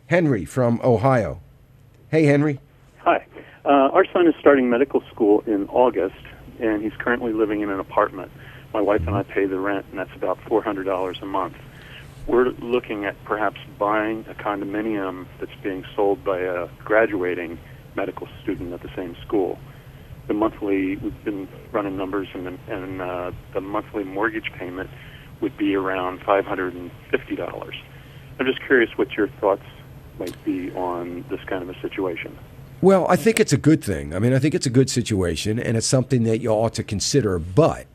Henry from Ohio. Hey, Henry. Hi. Our son is starting medical school in August, and he's currently living in an apartment. My wife and I pay the rent, and that's about $400 a month. We're looking at perhaps buying a condominium that's being sold by a graduating medical student at the same school. We've been running numbers, and the monthly mortgage payment would be around $550. I'm just curious what your thoughts might be on this kind of a situation. Well, I think it's a good thing. I mean, I think it's a good situation, and it's something that you ought to consider. But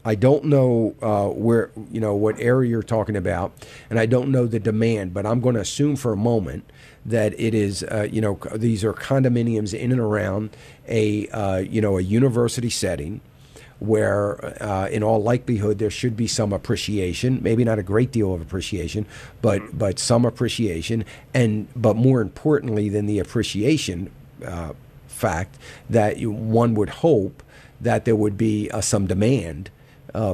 I don't know what area you're talking about, and I don't know the demand. But I'm going to assume for a moment that it is, these are condominiums in and around a university setting, where in all likelihood there should be some appreciation, maybe not a great deal of appreciation, but some appreciation, but more importantly than the appreciation fact, that one would hope that there would be some demand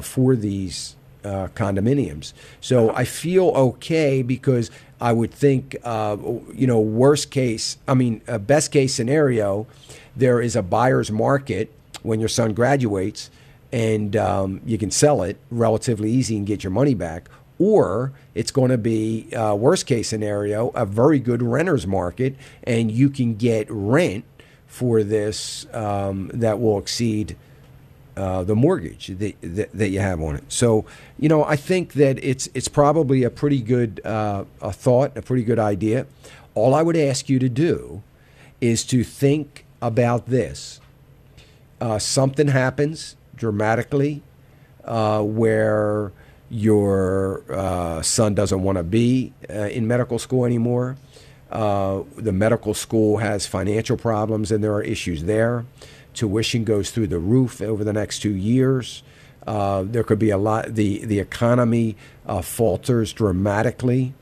for these condominiums. So I feel okay, because I would think, best case scenario, there is a buyer's market when your son graduates, and you can sell it relatively easy and get your money back. Or it's going to be, worst case scenario, a very good renter's market, and you can get rent for this that will exceed the mortgage that you have on it. So, I think that it's probably a pretty good a thought, a pretty good idea. All I would ask you to do is to think about this. Something happens dramatically where your son doesn't want to be in medical school anymore. The medical school has financial problems, and there are issues there. Tuition goes through the roof over the next 2 years. There could be a lot. The economy falters dramatically,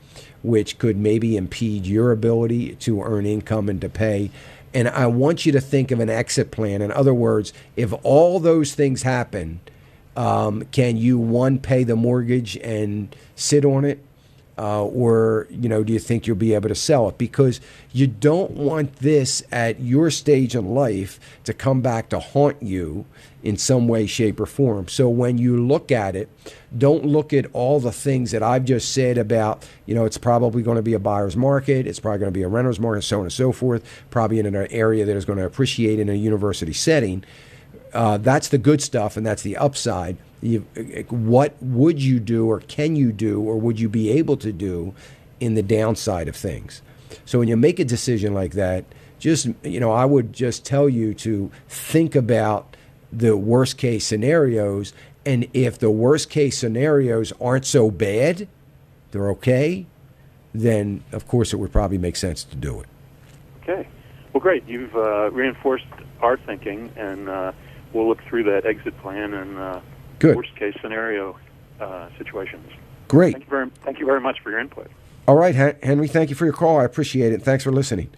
which could maybe impede your ability to earn income and to pay. And I want you to think of an exit plan. In other words, if all those things happen, can you, one, pay the mortgage and sit on it? Or do you think you'll be able to sell it? Because you don't want this at your stage in life to come back to haunt you in some way, shape, or form. So when you look at it, don't look at all the things that I've just said about, it's probably going to be a buyer's market, it's probably going to be a renter's market, so on and so forth, probably in an area that is going to appreciate in a university setting. That's the good stuff, and that's the upside. What would you do, or can you do, or would you be able to do in the downside of things? So when you make a decision like that, I would just tell you to think about the worst case scenarios. And if the worst case scenarios aren't so bad, they're okay, then of course it would probably make sense to do it. Okay. Well, great. You've reinforced our thinking, and we'll look through that exit plan and good worst case scenario situations. Great. Thank you very much for your input. All right, Henry, thank you for your call. I appreciate it. Thanks for listening.